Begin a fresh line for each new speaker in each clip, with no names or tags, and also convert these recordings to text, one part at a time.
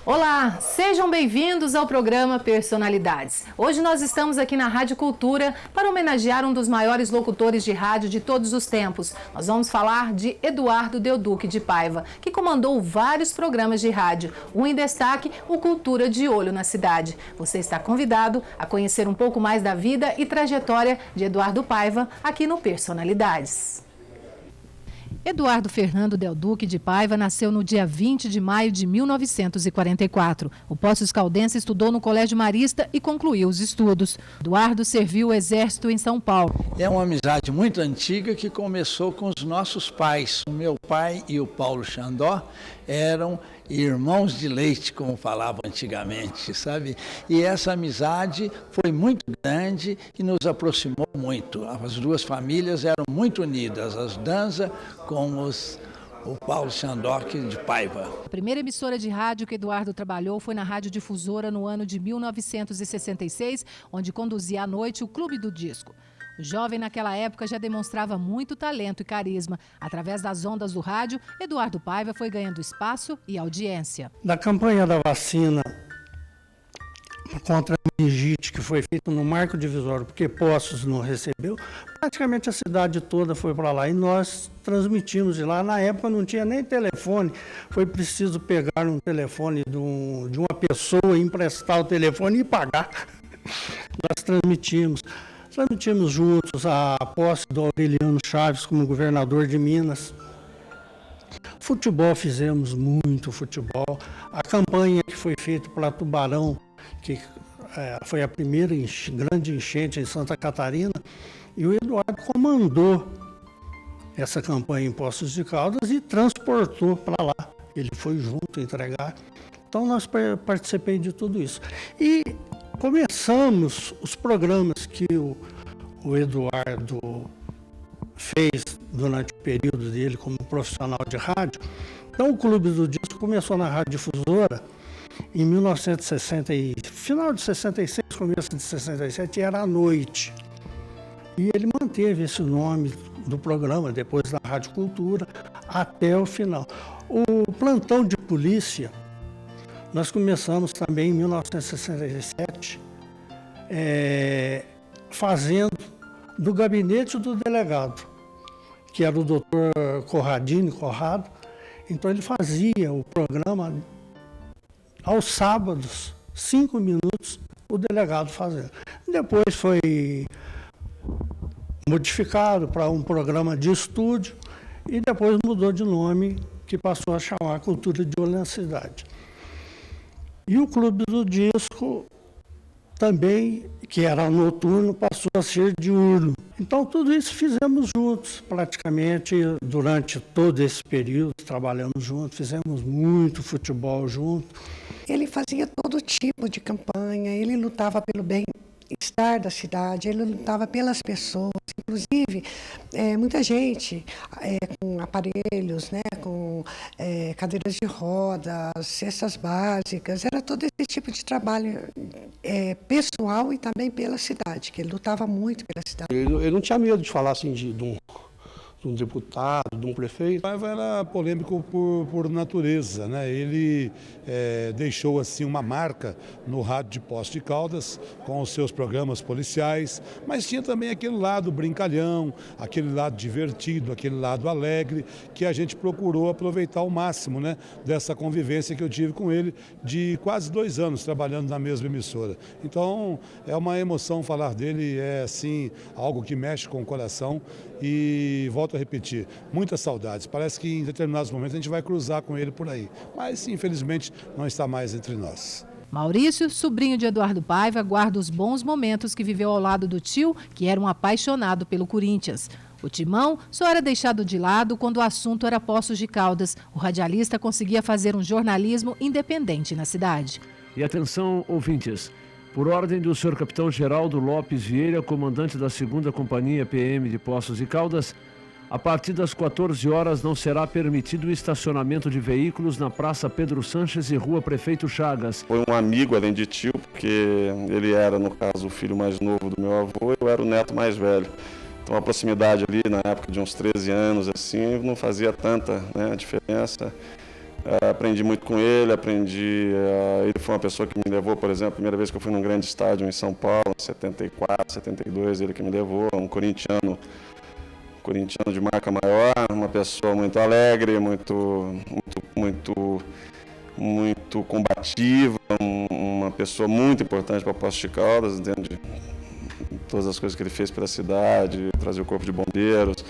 Olá, sejam bem-vindos ao programa Personalidades. Hoje nós estamos aqui na Rádio Cultura para homenagear um dos maiores locutores de rádio de todos os tempos. Nós vamos falar de Eduardo Delduque de Paiva, que comandou vários programas de rádio. Um em destaque, o Cultura de Olho na Cidade. Você está convidado a conhecer um pouco mais da vida e trajetória de Eduardo Paiva aqui no Personalidades. Eduardo Fernando Delduque de Paiva nasceu no dia 20 de maio de 1944. O Poços Caldense estudou no Colégio Marista e concluiu os estudos. Eduardo serviu o Exército em São Paulo.
É uma amizade muito antiga que começou com os nossos pais. O meu pai e o Paulo Xandó eram irmãos de leite, como falavam antigamente, sabe? E essa amizade foi muito grande e nos aproximou muito. As duas famílias eram muito unidas, as Danza com o Paulo Xandó de Paiva.
A primeira emissora de rádio que Eduardo trabalhou foi na Rádio Difusora no ano de 1966, onde conduzia à noite o Clube do Disco. O jovem naquela época já demonstrava muito talento e carisma. Através das ondas do rádio, Eduardo Paiva foi ganhando espaço e audiência.
Da campanha da vacina contra a meningite, que foi feita no Marco Divisório, porque Poços não recebeu, praticamente a cidade toda foi para lá e nós transmitimos de lá. Na época não tinha nem telefone, foi preciso pegar um telefone de uma pessoa, emprestar o telefone e pagar. Nós transmitimos juntos a posse do Aureliano Chaves como governador de Minas. Futebol, fizemos muito futebol. A campanha que foi feita para Tubarão, que foi a primeira grande enchente em Santa Catarina, e o Eduardo comandou essa campanha em Poços de Caldas e transportou para lá. Ele foi junto entregar. Então, nós participei de tudo isso. E começamos os programas que o Eduardo fez durante o período dele como profissional de rádio. Então, o Clube do Disco começou na Rádio Difusora em 1960, final de 66, começo de 67, era à noite. E ele manteve esse nome do programa, depois da Rádio Cultura, até o final. O plantão de polícia, nós começamos também em 1967, fazendo do gabinete do delegado, que era o doutor Corrado. Então ele fazia o programa aos sábados, 5 minutos, o delegado fazendo. Depois foi modificado para um programa de estúdio e depois mudou de nome, que passou a chamar Cultura de Olho na Cidade. E o Clube do Disco também, que era noturno, passou a ser diurno. Então, tudo isso fizemos juntos, praticamente, durante todo esse período, trabalhamos juntos, fizemos muito futebol junto.
Ele fazia todo tipo de campanha, ele lutava pelo bem-estar da cidade, ele lutava pelas pessoas, inclusive muita gente com aparelhos, né, com cadeiras de rodas, cestas básicas, era todo esse tipo de trabalho pessoal e também pela cidade, que ele lutava muito pela cidade.
Ele não tinha medo de falar assim de um deputado, de um prefeito.
Paiva era polêmico por natureza, né? Ele deixou assim uma marca no rádio de Poços de Caldas com os seus programas policiais, mas tinha também aquele lado brincalhão, aquele lado divertido, aquele lado alegre, que a gente procurou aproveitar ao máximo, né? Dessa convivência que eu tive com ele de quase 2 anos trabalhando na mesma emissora. Então é uma emoção falar dele, é assim algo que mexe com o coração e volto a repetir, muitas saudades. Parece que em determinados momentos a gente vai cruzar com ele por aí, mas infelizmente não está mais entre nós.
Maurício, sobrinho de Eduardo Paiva, guarda os bons momentos que viveu ao lado do tio, que era um apaixonado pelo Corinthians. O timão só era deixado de lado quando o assunto era Poços de Caldas. O radialista conseguia fazer um jornalismo independente na cidade.
E atenção, ouvintes. Por ordem do Sr. Capitão Geraldo Lopes Vieira, comandante da 2ª Companhia PM de Poços de Caldas, a partir das 14 horas não será permitido o estacionamento de veículos na Praça Pedro Sanches e Rua Prefeito Chagas.
Foi um amigo, além de tio, porque ele era, no caso, o filho mais novo do meu avô e eu era o neto mais velho. Então a proximidade ali, na época de uns 13 anos, assim, não fazia tanta, né, diferença. Aprendi muito com ele, ele foi uma pessoa que me levou, por exemplo, a primeira vez que eu fui num grande estádio em São Paulo, em 74, 72, ele que me levou, um corintiano de marca maior, uma pessoa muito alegre, muito combativa, uma pessoa muito importante para Poços de Caldas, dentro de todas as coisas que ele fez pela cidade, trazer o corpo de bombeiros,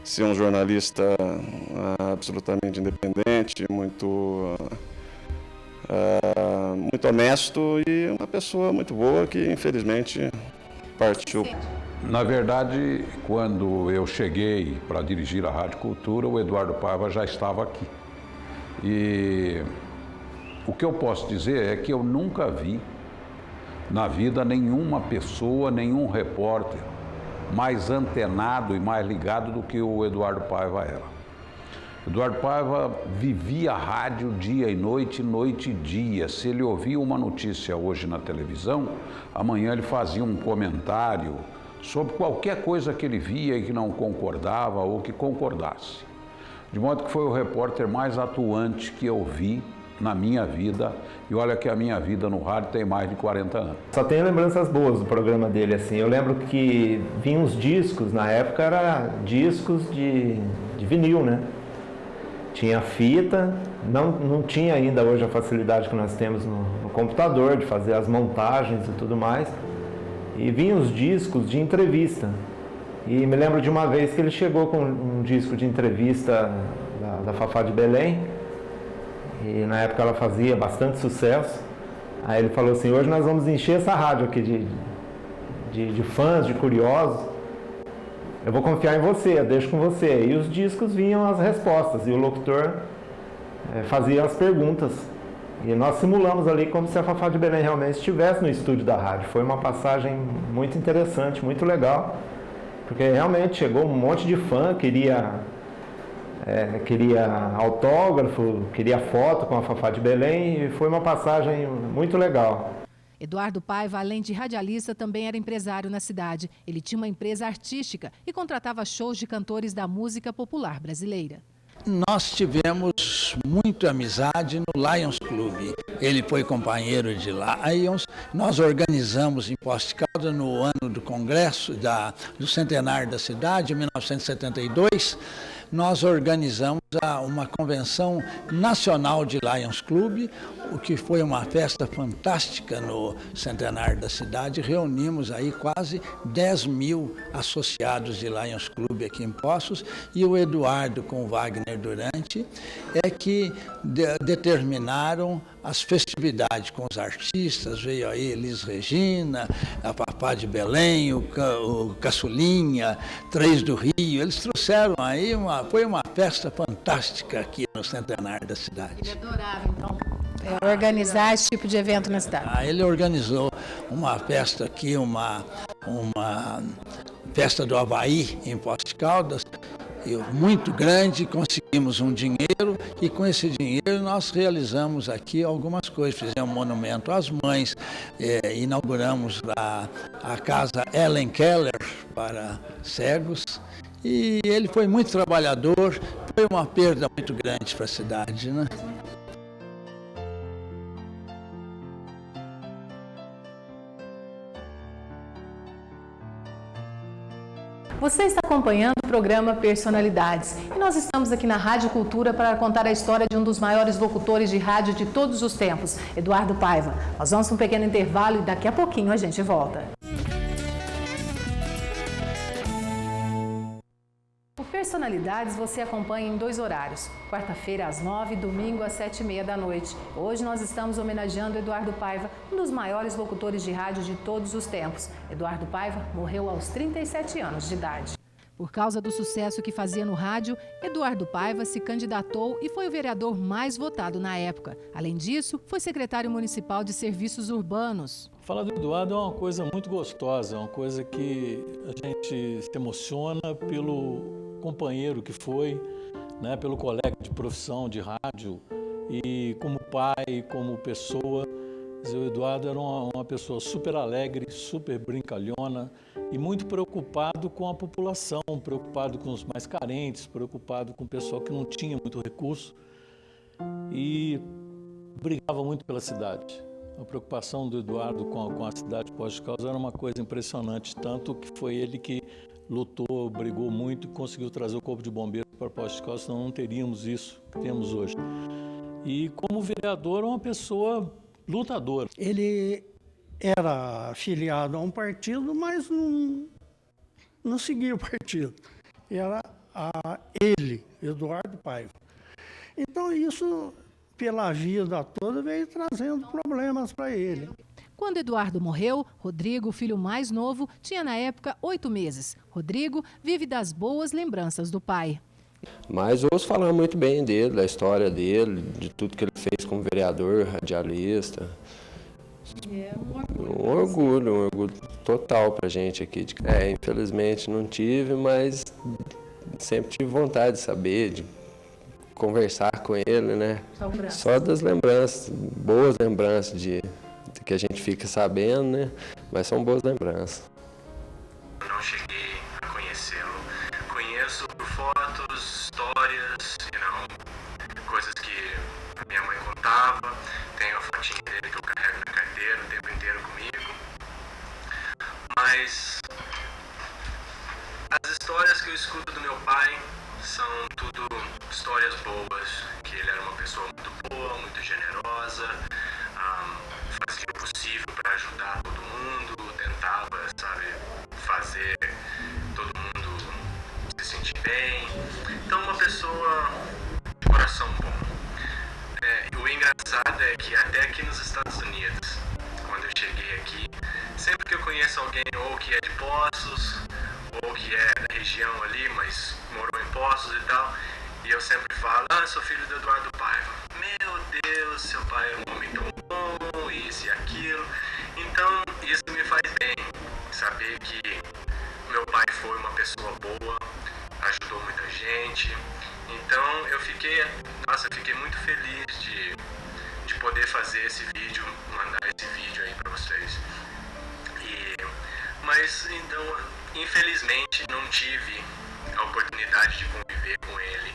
ser um jornalista absolutamente independente, muito honesto e uma pessoa muito boa que infelizmente partiu.
Na verdade, quando eu cheguei para dirigir a Rádio Cultura, o Eduardo Paiva já estava aqui. E o que eu posso dizer é que eu nunca vi na vida nenhuma pessoa, nenhum repórter mais antenado e mais ligado do que o Eduardo Paiva era. Eduardo Paiva vivia a rádio dia e noite e dia. Se ele ouvia uma notícia hoje na televisão, amanhã ele fazia um comentário sobre qualquer coisa que ele via e que não concordava ou que concordasse. De modo que foi o repórter mais atuante que eu vi na minha vida, e olha que a minha vida no rádio tem mais de 40 anos.
Só tenho lembranças boas do programa dele, assim. Eu lembro que vinham os discos, na época era discos de vinil, né? Tinha fita, não tinha ainda hoje a facilidade que nós temos no computador, de fazer as montagens e tudo mais. E vinham os discos de entrevista. E me lembro de uma vez que ele chegou com um disco de entrevista da Fafá de Belém, e na época ela fazia bastante sucesso. Aí ele falou assim: hoje nós vamos encher essa rádio aqui de fãs, de curiosos. Eu vou confiar em você, eu deixo com você. E os discos vinham as respostas e o locutor fazia as perguntas. E nós simulamos ali como se a Fafá de Belém realmente estivesse no estúdio da rádio. Foi uma passagem muito interessante, muito legal, porque realmente chegou um monte de fã, queria autógrafo, queria foto com a Fafá de Belém, e foi uma passagem muito legal.
Eduardo Paiva, além de radialista, também era empresário na cidade. Ele tinha uma empresa artística e contratava shows de cantores da música popular brasileira.
Nós tivemos muita amizade no Lions Club. Ele foi companheiro de Lions. Nós organizamos em Poços de Caldas, no ano do congresso do centenário da cidade, em 1972, nós organizamos uma convenção nacional de Lions Club, o que foi uma festa fantástica no centenário da cidade. Reunimos aí quase 10 mil associados de Lions Club aqui em Poços, e o Eduardo com o Wagner Durante que determinaram as festividades com os artistas. Veio aí Elis Regina, a Fafá de Belém, o Caçulinha, Três do Rio. Eles trouxeram aí foi uma festa fantástica aqui no centenário da cidade.
Ele adorava, então, organizar esse tipo de evento na cidade.
Ele organizou uma festa aqui, uma festa do Havaí em Poços de Caldas, muito grande. Conseguimos um dinheiro e com esse dinheiro nós realizamos aqui algumas coisas. Fizemos um monumento às mães, inauguramos a casa Ellen Keller para cegos, e ele foi muito trabalhador. Foi uma perda muito grande para a cidade, né?
Você está acompanhando o programa Personalidades e nós estamos aqui na Rádio Cultura para contar a história de um dos maiores locutores de rádio de todos os tempos, Eduardo Paiva. Nós vamos para um pequeno intervalo e daqui a pouquinho a gente volta. O Personalidades você acompanha em 2 horários, quarta-feira às 9h, domingo às 7h30 da noite. Hoje nós estamos homenageando Eduardo Paiva, um dos maiores locutores de rádio de todos os tempos. Eduardo Paiva morreu aos 37 anos de idade. Por causa do sucesso que fazia no rádio, Eduardo Paiva se candidatou e foi o vereador mais votado na época. Além disso, foi secretário municipal de serviços urbanos.
Falar do Eduardo é uma coisa muito gostosa, é uma coisa que a gente se emociona pelo companheiro que foi, né, pelo colega de profissão de rádio, e como pai, como pessoa. O Eduardo era uma pessoa super alegre, super brincalhona e muito preocupado com a população, preocupado com os mais carentes, preocupado com o pessoal que não tinha muito recurso. e brigava muito pela cidade. A preocupação do Eduardo com a cidade de Poços de Caldas era uma coisa impressionante, tanto que foi ele que lutou, brigou muito e conseguiu trazer o Corpo de Bombeiros para Poços de Caldas, senão não teríamos isso que temos hoje. E como vereador, é uma pessoa lutadora.
Ele era afiliado a um partido, mas não seguia o partido. Era ele, Eduardo Paiva. Então isso, pela vida toda, veio trazendo problemas para ele.
Quando Eduardo morreu, Rodrigo, filho mais novo, tinha na época 8 meses. Rodrigo vive das boas lembranças do pai.
Mas ouço falar muito bem dele, da história dele, de tudo que ele fez como vereador, radialista. Um orgulho total pra gente aqui. Infelizmente não tive, mas sempre tive vontade de saber, de conversar com ele, né? Só das lembranças, boas lembranças de que a gente fica sabendo, né? Mas são boas lembranças.
Eu não cheguei a conhecê-lo. Conheço por fotos, histórias, coisas que a minha mãe contava. Tenho a fotinha dele que eu carrego na carteira o tempo inteiro comigo. Mas as histórias que eu escuto do meu pai são tudo histórias boas, que ele era uma pessoa muito boa, muito generosa, fazia o possível para ajudar todo mundo, tentava, fazer todo mundo se sentir bem. Então, uma pessoa de coração bom. O engraçado é que até aqui nos Estados Unidos, quando eu cheguei aqui, sempre que eu conheço alguém ou que é de Poços, ou que é da região ali, mas morou em Poços e tal, e eu sempre falo, sou filho do Eduardo Paiva. Meu Deus, seu pai é um homem tão bom, isso e aquilo. Então, isso me faz bem, saber que meu pai foi uma pessoa boa, ajudou muita gente. Então, eu fiquei muito feliz de poder fazer esse vídeo, mandar esse vídeo aí para vocês. Mas, então, infelizmente, não tive a oportunidade de conviver com ele,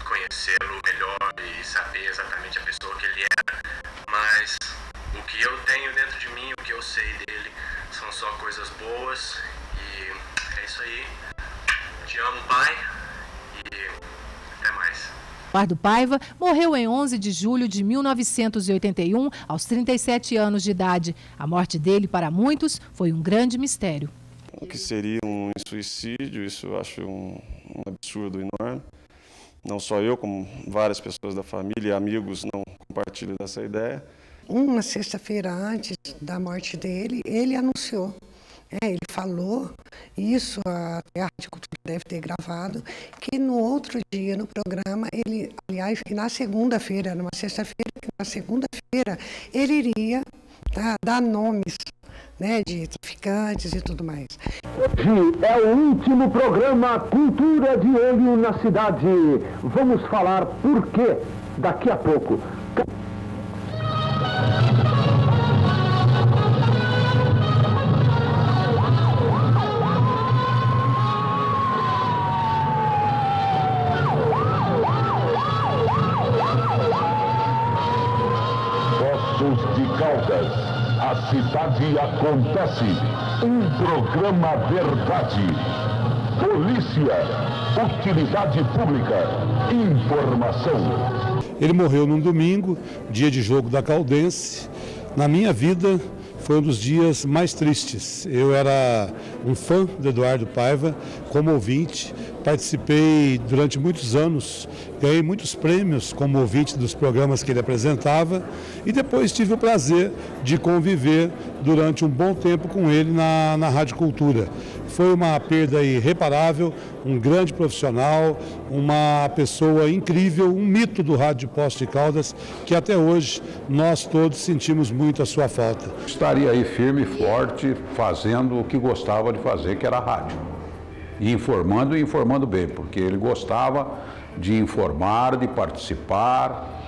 conhecê-lo melhor e saber exatamente a pessoa que ele era. Mas o que eu tenho dentro de mim, o que eu sei dele, são só coisas boas. E é isso aí. Te amo, pai. E até mais.
Eduardo Paiva morreu em 11 de julho de 1981, aos 37 anos de idade. A morte dele, para muitos, foi um grande mistério.
O que seria um suicídio, isso eu acho um absurdo enorme. Não só eu, como várias pessoas da família e amigos não compartilham dessa ideia.
Uma sexta-feira antes da morte dele, ele anunciou. Ele falou isso, a Rádio Cultura deve ter gravado, que no outro dia, no programa, ele, aliás, que na segunda-feira, numa sexta-feira, que na segunda-feira ele iria dar nomes, de traficantes e tudo mais.
Hoje é o último programa Cultura de Olho na Cidade. Vamos falar por quê daqui a pouco.
Poços de Caldas. A cidade acontece. Um programa verdade. Polícia. Utilidade pública. Informação.
Ele morreu num domingo, dia de jogo da Caldense. Na minha vida, foi um dos dias mais tristes. Eu era um fã do Eduardo Paiva, como ouvinte. Participei durante muitos anos, ganhei muitos prêmios como ouvinte dos programas que ele apresentava e depois tive o prazer de conviver durante um bom tempo com ele na Rádio Cultura. Foi uma perda irreparável, um grande profissional, uma pessoa incrível, um mito do rádio de Poços de Caldas, que até hoje nós todos sentimos muito a sua falta.
Estaria aí firme e forte, fazendo o que gostava de fazer, que era a rádio. E informando bem, porque ele gostava de informar, de participar.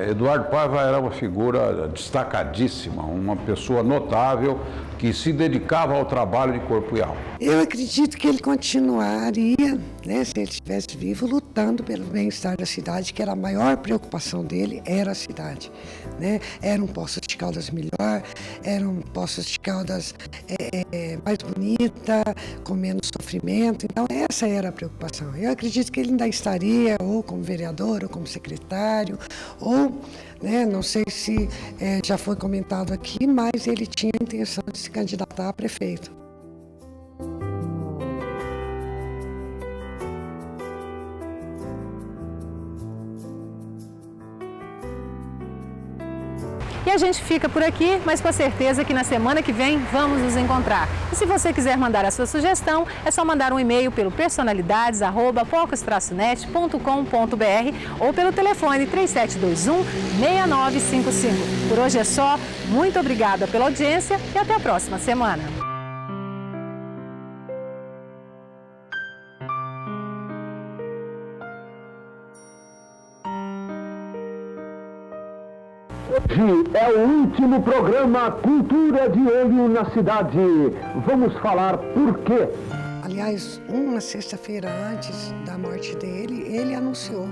Eduardo Paiva era uma figura destacadíssima, uma pessoa notável que se dedicava ao trabalho de corpo e alma.
Eu acredito que ele continuaria, né, se ele estivesse vivo, lutando pelo bem-estar da cidade, que era a maior preocupação dele, era a cidade. Né? Era um Poços de Caldas melhor, era um Poços de Caldas mais bonita, com menos sofrimento. Então, essa era a preocupação. Eu acredito que ele ainda estaria ou como vereador, ou como secretário, ou, né, não sei se já foi comentado aqui, mas ele tinha a intenção de se candidatar a prefeito.
E a gente fica por aqui, mas com a certeza que na semana que vem vamos nos encontrar. E se você quiser mandar a sua sugestão, é só mandar um e-mail pelo personalidades@pocos-net.com.br ou pelo telefone 3721-6955. Por hoje é só. Muito obrigada pela audiência e até a próxima semana.
Hoje é o último programa Cultura de Olho na Cidade. Vamos falar por quê.
Aliás, uma sexta-feira antes da morte dele, ele anunciou.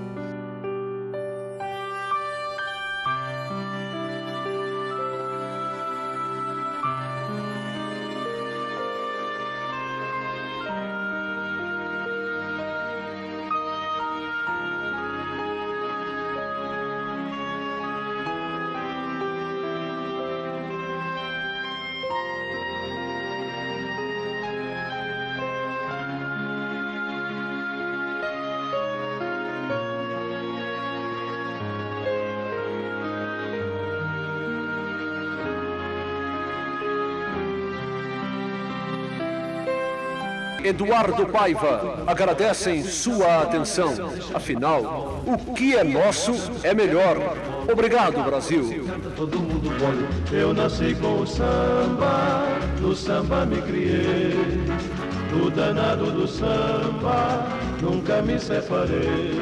Eduardo Paiva agradecem sua atenção. Afinal, o que é nosso é melhor. Obrigado, Brasil.
Todo mundo pode. Eu nasci com o samba, no samba me criei. Do danado do samba, nunca me separei.